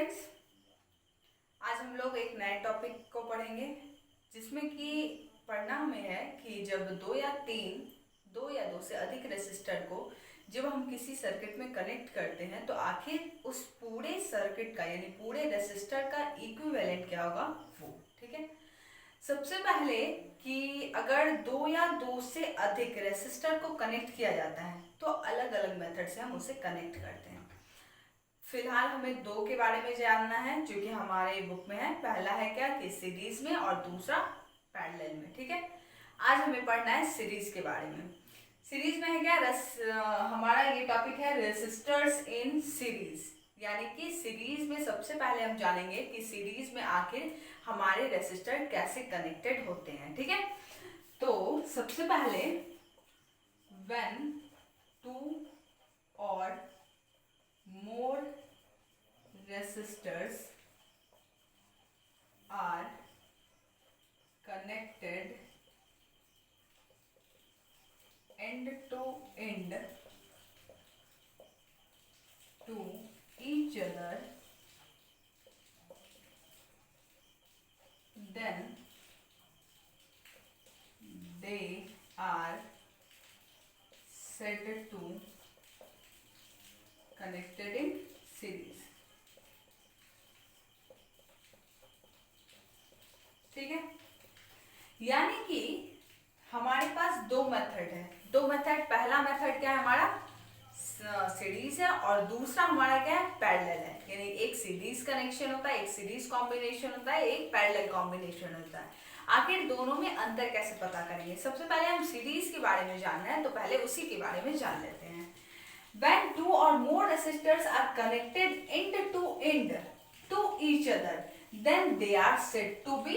Friends, आज हम लोग एक नए टॉपिक को पढ़ेंगे जिसमें कि पढ़ना हमें है कि जब दो या दो से अधिक रेसिस्टर को जब हम किसी सर्किट में कनेक्ट करते हैं तो आखिर उस पूरे सर्किट का यानी पूरे रेसिस्टर का इक्विवेलेंट क्या होगा वो। ठीक है, सबसे पहले कि अगर दो या दो से अधिक रेसिस्टर को कनेक्ट किया जाता है तो अलग अलग मेथड से हम उसे कनेक्ट करते हैं। फिलहाल हमें दो के बारे में जानना है जो कि हमारे बुक में है। पहला है क्या कि सीरीज में और दूसरा पैरेलल में। ठीक है, आज हमें पढ़ना है सीरीज के बारे में। सीरीज में है क्या, हमारा ये टॉपिक है रेसिस्टर्स इन सीरीज, यानी कि सीरीज में सबसे पहले हम जानेंगे कि सीरीज में आखिर हमारे रेसिस्टर कैसे कनेक्टेड होते हैं। ठीक है, तो सबसे पहले व्हेन टू और more resistors are connected end to end to each other, then they are said to connected in series। ठीक है, यानी कि हमारे पास दो मेथड है। दो मेथड, पहला मेथड क्या है हमारा सीरीज है और दूसरा हमारा क्या है पैरेलल है। यानी एक सीरीज कनेक्शन होता है, एक सीरीज कॉम्बिनेशन होता है, एक पैरेलल कॉम्बिनेशन होता है। आखिर दोनों में अंतर कैसे पता करेंगे? सबसे पहले हम सीरीज के बारे में जानना है तो पहले उसी के बारे में जान लेते हैं। When two or more resistors are connected end to end to each other, then they are said to be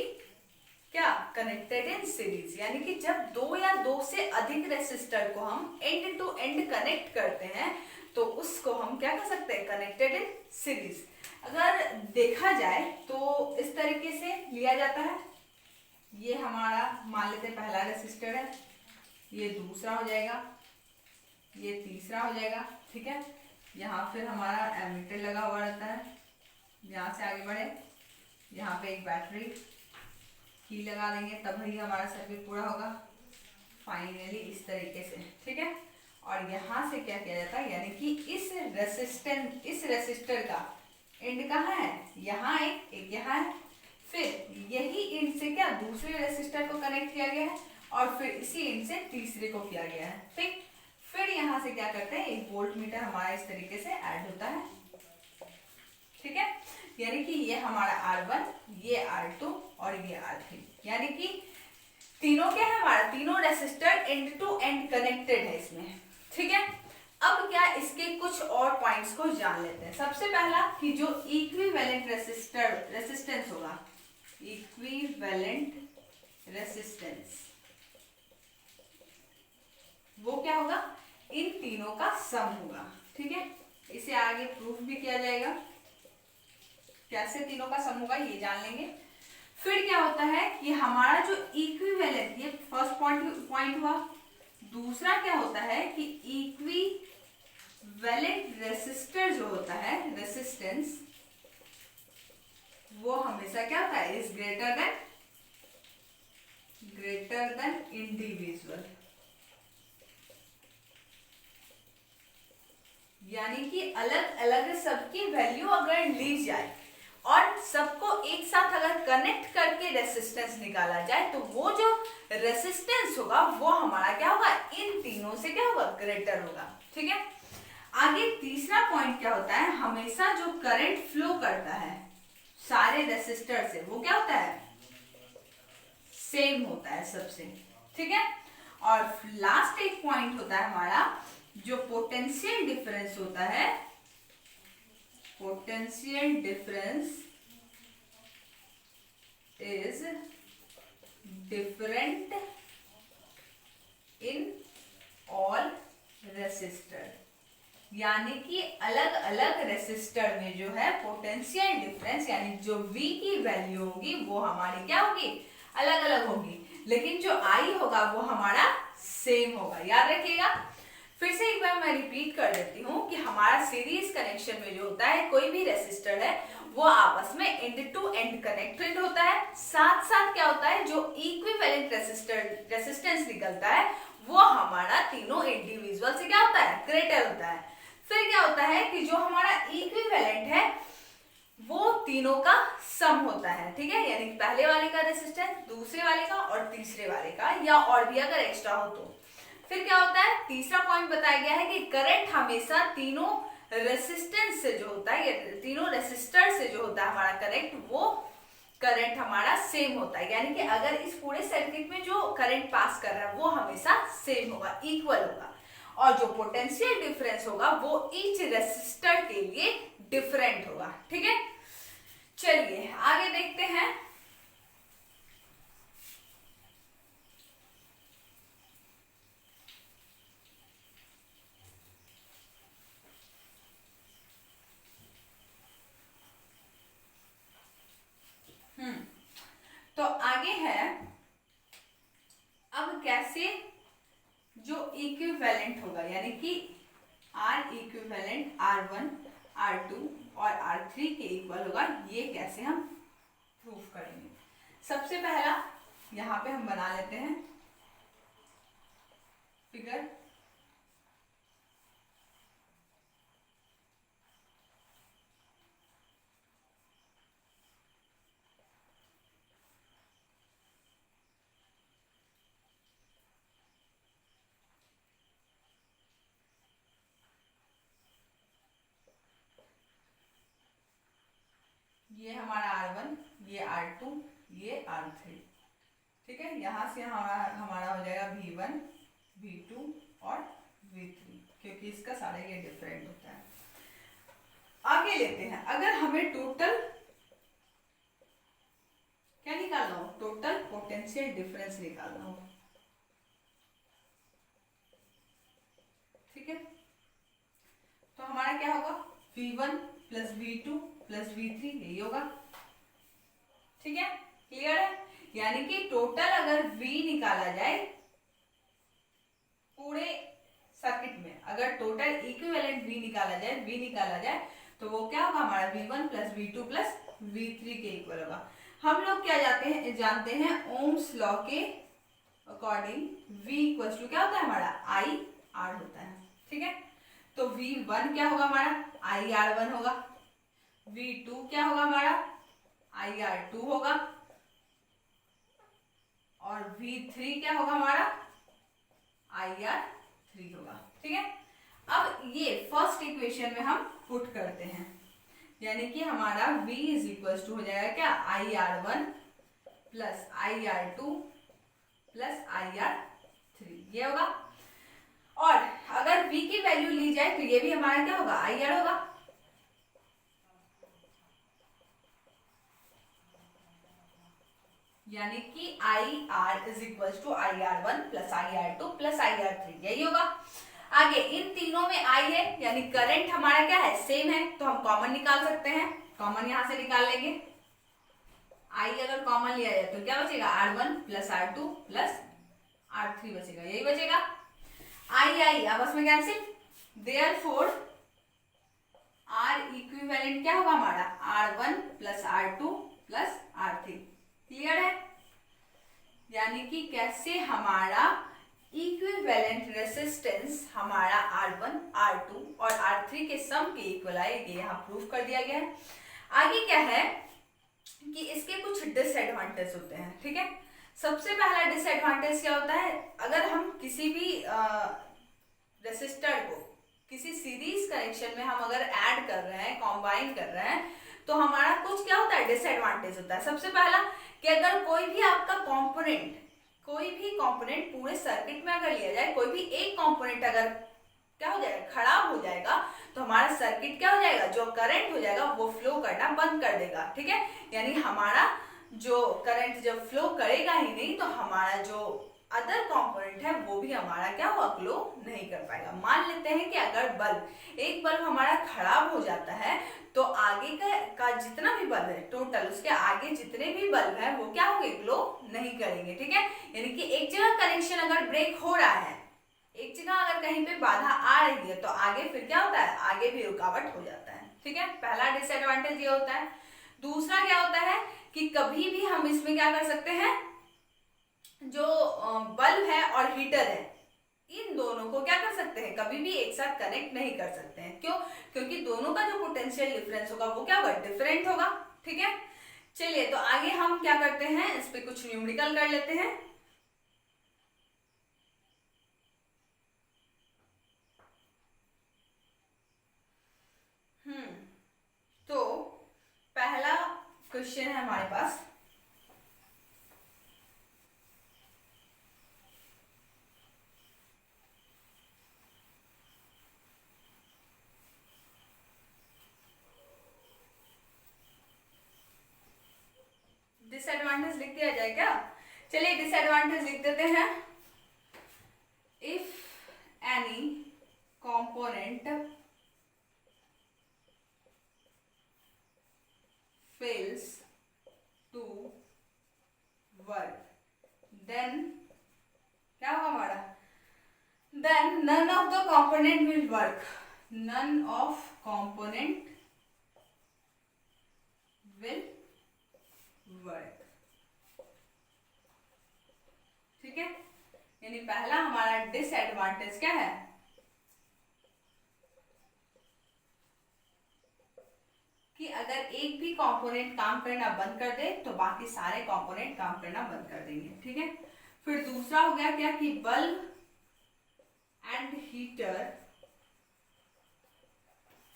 क्या connected in series। यानी कि जब दो या दो से अधिक रेसिस्टर को हम एंड टू एंड कनेक्ट करते हैं तो उसको हम क्या कह सकते हैं, कनेक्टेड इन सीरीज। अगर देखा जाए तो इस तरीके से लिया जाता है। ये हमारा मान लेते हैं पहला रेसिस्टर है, ये दूसरा हो जाएगा, ये तीसरा हो जाएगा। ठीक है, यहाँ फिर हमारा एमीटर लगा हुआ रहता है। यहाँ से आगे बढ़े, यहाँ पे एक बैटरी की लगा देंगे तब ही हमारा सर्किट पूरा होगा फाइनली इस तरीके से। ठीक है, और यहाँ से क्या किया जाता है, यानी कि इस रेसिस्टर का एंड कहाँ है, यहाँ एक यहाँ है, फिर यही एंड से क्या दूसरे रेसिस्टर को कनेक्ट किया गया है और फिर इसी एंड से तीसरे को किया गया है। ठीक, फिर यहाँ से क्या करते हैं, एक वोल्ट मीटर हमारा इस तरीके से ऐड होता है। ठीक है, यानी कि ये हमारा R1, ये R2 और ये R3, यानी कि तीनों क्या है हमारा, तीनों resistor end to end connected है इसमें। ठीक है, अब क्या इसके कुछ और पॉइंट्स को जान लेते हैं। सबसे पहला कि जो इक्विवेलेंट रेसिस्टेंस होगा, इक्विवेलेंट रेसिस्टेंस वो क्या होगा, इन तीनों का सम होगा। ठीक है, इसे आगे प्रूफ भी किया जाएगा, कैसे तीनों का सम होगा ये जान लेंगे। फिर क्या होता है कि हमारा जो इक्विवेलेंट, ये फर्स्ट पॉइंट हुआ। दूसरा क्या होता है कि इक्विवेलेंट रेसिस्टर जो होता है, रेसिस्टेंस, वो हमेशा क्या होता है, इज ग्रेटर देन इंडिविजुअल। यानी कि अलग अलग सबकी वैल्यू अगर ली जाए और सबको एक साथ अगर कनेक्ट करके रेसिस्टेंस निकाला जाए तो वो जो रेसिस्टेंस होगा वो हमारा क्या होगा, इन तीनों से क्या होगा, ग्रेटर होगा। ठीक है, आगे तीसरा पॉइंट क्या होता है, हमेशा जो करंट फ्लो करता है सारे रेसिस्टर से वो क्या होता है, सेम होता है सबसे। ठीक है, और लास्ट एक पॉइंट होता है हमारा जो पोटेंशियल डिफरेंस होता है, potential difference is different in all resistor. यानी कि अलग अलग रेसिस्टर में जो है पोटेंशियल डिफरेंस यानी जो V की वैल्यू होगी वो हमारी क्या होगी, अलग अलग होगी, लेकिन जो I होगा वो हमारा सेम होगा, याद रखिएगा। फिर से एक बार मैं रिपीट कर देती हूँ कि हमारा सीरीज कनेक्शन में जो होता है कोई भी रेसिस्टर है वो आपस में एंड टू एंड कनेक्टेड होता है। साथ साथ क्या होता है, जो इक्विवेलेंट रेसिस्टेंस निकलता है वो हमारा तीनों इंडिविजुअल से क्या होता है, ग्रेटर होता है। फिर क्या होता है कि जो हमारा इक्विवेलेंट है वो तीनों का सम होता है, ठीक है, यानी पहले वाले का रेसिस्टेंस, दूसरे वाले का और तीसरे वाले का, या और भी अगर एक्स्ट्रा हो तो। फिर क्या होता है, तीसरा पॉइंट बताया गया है कि करंट हमेशा तीनों रेसिस्टेंस से जो होता है, तीनों रेसिस्टर से जो होता है हमारा करंट, वो करंट हमारा सेम होता है। यानी कि अगर इस पूरे सर्किट में जो करंट पास कर रहा है वो हमेशा सेम होगा, इक्वल होगा, और जो पोटेंशियल डिफरेंस होगा वो ईच रेसिस्टर के लिए डिफरेंट होगा, ठीक है। चलिए आगे देखते हैं। तो आगे है अब कैसे जो इक्विवेलेंट होगा, यानी कि आर इक्विवेलेंट R1 R2 और R3 के इक्वल होगा, ये कैसे हम प्रूफ करेंगे। सबसे पहला यहाँ पे हम बना लेते हैं फिगर। ये हमारा R1, ये R2, ये R3, ठीक है। यहाँ से हमारा हो जाएगा V1, V2 और V3, क्योंकि इसका सारा ये डिफरेंट होता है। आगे लेते हैं, अगर हमें टोटल क्या निकालना हो, टोटल पोटेंशियल डिफरेंस निकालना हो, ठीक है, तो हमारा क्या होगा, V1 plus V2 plus V3, यही होगा, ठीक है, क्लियर है। यानी कि टोटल अगर V निकाला जाए पूरे सर्किट में, अगर टोटल इक्विवेलेंट V निकाला जाए तो वो क्या होगा, हमारा V1 plus V2 plus V3 के इक्वल होगा। हम लोग क्या जानते हैं ओम्स लॉ के अकॉर्डिंग V इक्वल्स टू क्या होता है, हमारा IR होता है, ठीक है। तो V1 क्या होगा, हमारा IR1 होगा, V2 क्या होगा, हमारा IR2 होगा, और V3 क्या होगा, हमारा IR3 होगा, ठीक है। अब ये फर्स्ट इक्वेशन में हम पुट करते हैं, यानी कि हमारा V इज इक्वल टू हो जाएगा क्या, IR1 plus IR2 plus IR3, ये होगा। और अगर V की वैल्यू ली जाए तो ये भी हमारा क्या होगा, IR होगा, यानी कि IR is equal to IR1 plus IR2 plus IR3, यही होगा। आगे इन तीनों में I है, यानी करंट हमारा क्या है, सेम है, तो हम कॉमन निकाल सकते हैं। कॉमन यहां से निकाल लेंगे, I अगर कॉमन लिया जाए तो क्या बचेगा, R1 plus R2 plus R3 बचेगा, यही बचेगा। I आपस में कैंसिल, देयरफॉर R इक्विवेलेंट क्या होगा हमारा, R1 plus R2 plus R3, clear है। यानी कि कैसे हमारा इक्विवेलेंट रेसिस्टेंस हमारा R1, R2 और R3 के सम के इक्वल आएगी, यहाँ प्रूफ कर दिया गया है। आगे क्या है कि इसके कुछ डिसएडवांटेज होते हैं, ठीक है। सबसे पहला डिसएडवांटेज क्या होता है, अगर हम किसी भी रेसिस्टर को किसी सीरीज कनेक्शन में हम अगर ऐड कर रहे हैं, कॉम्बाइन कर रहे हैं, तो हमारा कुछ क्या होता है, डिसएडवांटेज होता है। सबसे पहला कि अगर कोई भी आपका कंपोनेंट पूरे सर्किट में अगर लिया जाए, कोई भी एक कंपोनेंट अगर क्या हो जाएगा, खराब हो जाएगा, तो हमारा सर्किट क्या हो जाएगा, जो करंट हो जाएगा वो फ्लो करना बंद कर देगा, ठीक है। यानी हमारा जो करंट जब फ्लो करेगा ही नहीं, तो हमारा जो अदर कंपोनेंट है वो भी हमारा क्या हुआ, फ्लो नहीं कर पाएगा। मान लेते हैं कि अगर एक बल्ब हमारा खराब हो जाता है, तो आगे का जितना भी बल्ब है टोटल, उसके आगे जितने भी बल्ब है वो क्या होंगे, ग्लो नहीं करेंगे, ठीक है। यानी कि एक जगह कनेक्शन अगर ब्रेक हो रहा है, एक जगह अगर कहीं कहीं पे बाधा आ रही है तो आगे फिर क्या होता है, आगे भी रुकावट हो जाता है। ठीक है, पहला डिसएडवांटेज ये होता है। दूसरा क्या होता है कि कभी भी हम इसमें क्या कर सकते हैं, जो बल्ब है और हीटर है इन दोनों को क्या कर सकते हैं, कभी भी एक साथ कनेक्ट नहीं कर सकते हैं। क्यों? क्योंकि दोनों का जो पोटेंशियल डिफरेंस होगा वो क्या होगा, डिफरेंट होगा। ठीक है, चलिए तो आगे हम क्या करते हैं, इस पे कुछ न्यूमेरिकल कर लेते हैं। तो पहला क्वेश्चन है हमारे पास, डिसएडवांटेज लिख दिया जाए क्या? चलिए डिसएडवांटेज लिख देते हैं। If any component fails to work, then क्या होगा हमारा, then none of the component will work, none of component will work। ठीक है, यानी पहला हमारा डिसएडवांटेज क्या है, कि अगर एक भी कंपोनेंट काम करना बंद कर दे तो बाकी सारे कंपोनेंट काम करना बंद कर देंगे। ठीक है, फिर दूसरा हो गया क्या कि bulb and heater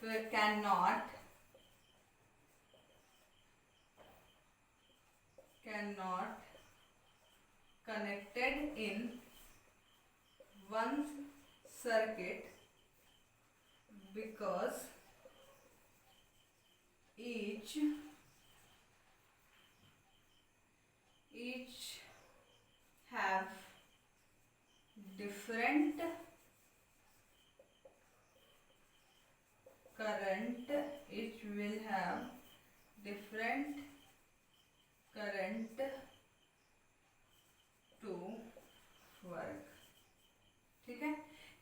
can not connected in one circuit because each have different current, each will have different current to work। ठीक है,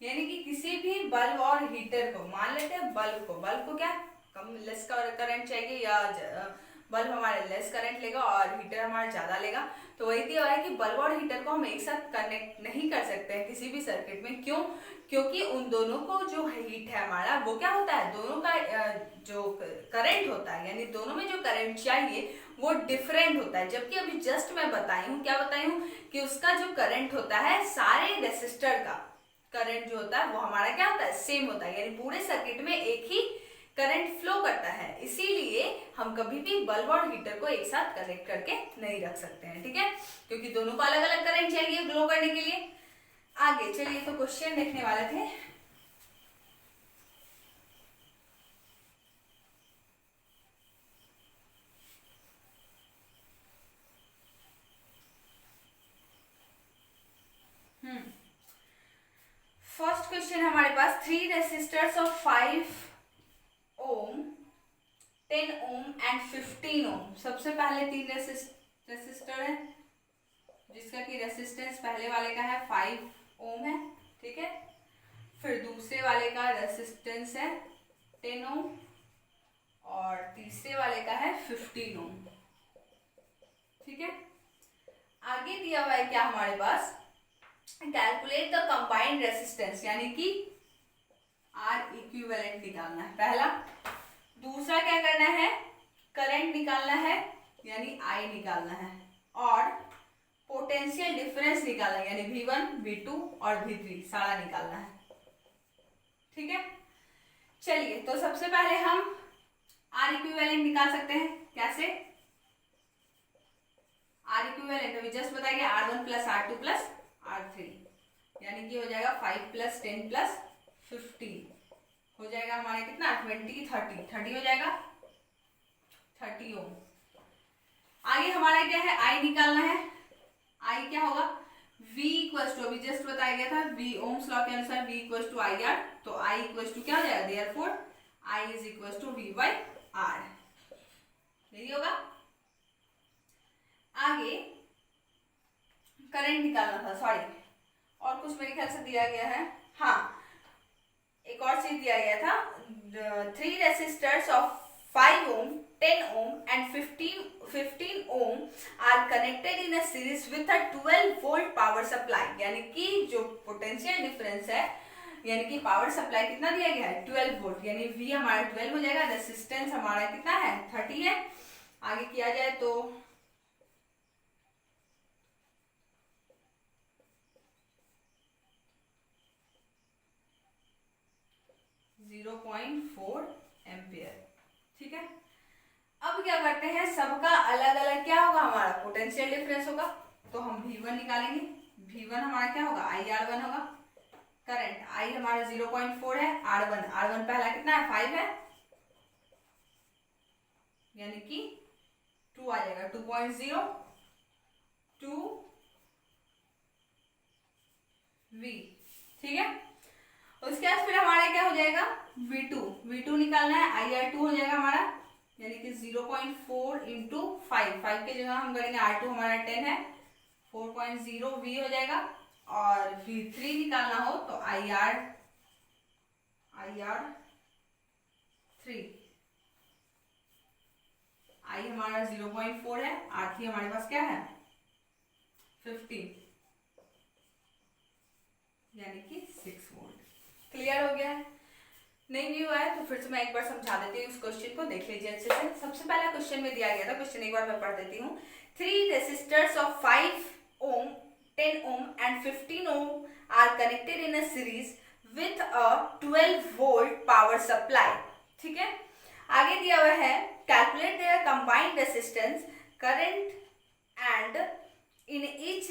यानी कि किसी भी बल्ब और हीटर को, मान लेते हैं बल्ब को क्या कम लेस करंट चाहिए या बल्ब हमारे लेस करंट लेगा और हीटर हमारा ज्यादा लेगा, तो वही दिया है कि बल्ब और हीटर को हम एक साथ कनेक्ट नहीं कर सकते हैं किसी भी सर्किट में। क्यों? क्योंकि उन दोनों को जो हीट है हमारा वो क्या होता है, दोनों का जो करंट होता है, यानी दोनों में जो करंट चाहिए वो डिफरेंट होता है। जबकि अभी जस्ट मैं बताई हूँ, क्या बताई हूँ, कि उसका जो करंट होता है सारे रेसिस्टर का करंट जो होता है वो हमारा क्या होता है, सेम होता है, यानी पूरे सर्किट में एक ही करंट फ्लो करता है। इसीलिए हम कभी भी बल्ब और हीटर को एक साथ कनेक्ट करके नहीं रख सकते हैं। ठीक है, क्योंकि दोनों को अलग अलग करंट चाहिए ग्लो करने के लिए। आगे चलिए, तो क्वेश्चन देखने वाले थे। फर्स्ट क्वेश्चन हमारे पास, 3 resistors of 5 ohm, 10 ohm and 15 ohm. सबसे पहले 3 रेसिस्टर है जिसका कि रेसिस्टेंस पहले वाले का है 5 ओम है। ठीक है, फिर दूसरे वाले का रेसिस्टेंस है 10 ओम और तीसरे वाले का है 15 ओम। ठीक है, आगे दिया हुआ है क्या हमारे पास, कैलकुलेट द कंबाइंड रेसिस्टेंस, यानी कि आर इक्विवेलेंट निकालना है पहला। दूसरा क्या करना है, करंट निकालना है यानी आई निकालना है, और पोटेंशियल डिफरेंस निकालना है यानी V1, V2 और V3 सारा निकालना है। ठीक है, चलिए तो सबसे पहले हम आर इक्विवेलेंट निकाल सकते हैं। कैसे? आर इक्विवेलेंट अभी जस्ट बताइए, R1 plus R2 plus R3, यानी कि हो जाएगा 5 प्लस 10 प्लस 15, हो जाएगा हमारा कितना 20 30 हो जाएगा 30 ओम। आगे हमारा क्या है, आई निकालना है। आई क्या होगा, V इक्वल्स टू, अभी जस्ट बताया गया था V ओम्स लॉ के अनुसार V equals to I R, तो I इक्वल्स टू क्या हो जाएगा, therefore I is equals to V by R, यही होगा। आगे करंट निकालना था, सॉरी और कुछ मेरे ख्याल से दिया गया है, हाँ एक और चीज दिया गया था, 3 resistors of 5 ohm, 10 ohm and 15 ohm are connected in a series with a 12 volt power supply। यानी कि जो पोटेंशियल डिफरेंस है, यानी कि पावर सप्लाई कितना दिया गया है 12 वोल्ट, यानी V हमारा 12 हो जाएगा, रेसिस्टेंस हमारा कितना है 30 है। आगे किया जाए तो 0.4 एम्पियर। ठीक है, अब क्या करते हैं, सबका अलग अलग क्या होगा, हमारा पोटेंशियल डिफरेंस होगा, तो हम V1 निकालेंगे। V1 हमारा क्या होगा, IR1 होगा। करंट I हमारा 0.4 है, R1 पहला कितना है 5 है, यानी कि 2 आ जाएगा, 2.0 2 V। ठीक है, उसके बाद फिर हमारा क्या हो जाएगा V2 निकालना है, IR2 हो जाएगा हमारा, यानी कि 0.4 इंटू 5 के जगह हम करेंगे R2 हमारा 10 है, 4.0 V हो जाएगा। और V3 निकालना हो तो IR3 I हमारा 0.4 है, R3 हमारे पास क्या है 15, यानी कि 6 वोल्ट। क्लियर हो गया है? नहीं भी हुआ है तो फिर से मैं एक बार समझा देती हूँ, उस क्वेश्चन को देख लीजिए अच्छे से। सबसे पहला क्वेश्चन में दिया गया था, क्वेश्चन एक बार मैं पढ़ देती हूँ। 3 resistors of 5 ohm, 10 ohm and 15 ohm are connected in a series with a 12 volt power supply। ठीक है, आगे दिया हुआ है calculate their combined resistance, current and in each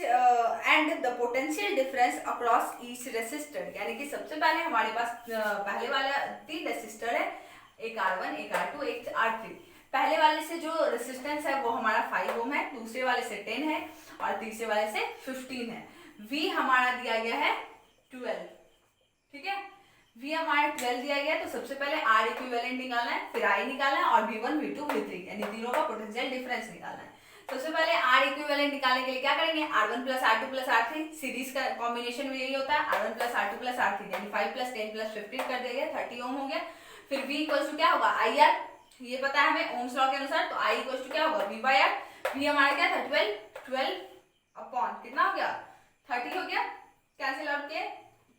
and the potential difference across each resistor। यानी कि सबसे पहले हमारे पास पहले वाला 3 रेसिस्टर है, एक R1 एक R2 एक R3। पहले वाले से जो रेसिस्टेंस है वो हमारा 5 ओम है, दूसरे वाले से 10 है और तीसरे वाले से 15 है। V हमारा दिया गया है 12। ठीक है, V हमारा 12 दिया गया, तो सबसे पहले R इक्विवेलेंट निकालना है, फिर I निकालना है और V1 V2 V3 यानी तीनों का पोटेंशियल डिफरेंस निकालना है। सबसे पहले R इक्विवेलेंट निकालने के लिए क्या करेंगे, R1 plus R2 plus R3, series का कॉम्बिनेशन में यही होता है, R1 plus R2 plus R3 यानी 5 प्लस 10 प्लस 15 कर दिया गया, 30 ओम हो गया। फिर V इक्वल्स टू क्या होगा IR, ये पता है हमें ओम्स लॉ के अनुसार, तो I इक्वल्स टू क्या होगा V बाय R। V हमारा क्या था 12 अपॉन कितना हो गया 30 हो गया, कैंसिल आउट किए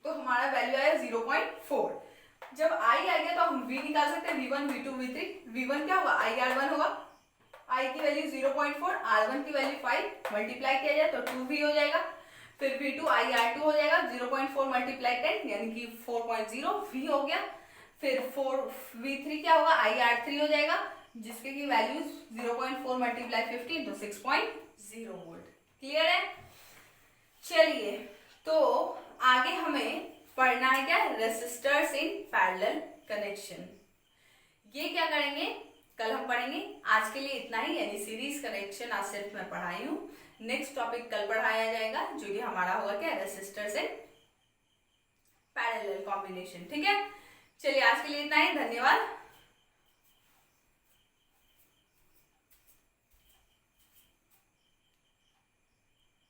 तो हमारा वैल्यू आया 0.4। जब I आ गया तो हम V निकाल सकते हैं, V1 V2 V3। V1 क्या होगा IR1 होगा, I की वैल्यू 0.4, R1 की वैल्यू 5, मल्टीप्लाई किया जाए तो 2V हो जाएगा। फिर V2 IR2 हो जाएगा 0.4 मल्टीप्लाई 10 यानी कि 4.0 V हो गया। फिर 4V3 क्या होगा IR3 हो जाएगा, जिसके की वैल्यू 0.4 मल्टीप्लाई 15 तो 6.0 वोल्ट। क्लियर है? चलिए, तो आगे हमें पढ़ना है क्या, रेसिस्टर्स इन पैरेलल कनेक्शन। ये क्या करेंगे कल हम पढ़ेंगे, आज के लिए इतना ही, यानी सीरीज कनेक्शन आज सिर्फ मैं पढ़ाई हूँ। नेक्स्ट टॉपिक कल पढ़ाया जाएगा, जो कि हमारा होगा क्या, रेसिस्टर्स इन पैरेलल कॉम्बिनेशन। ठीक है, चलिए आज के लिए इतना ही, धन्यवाद।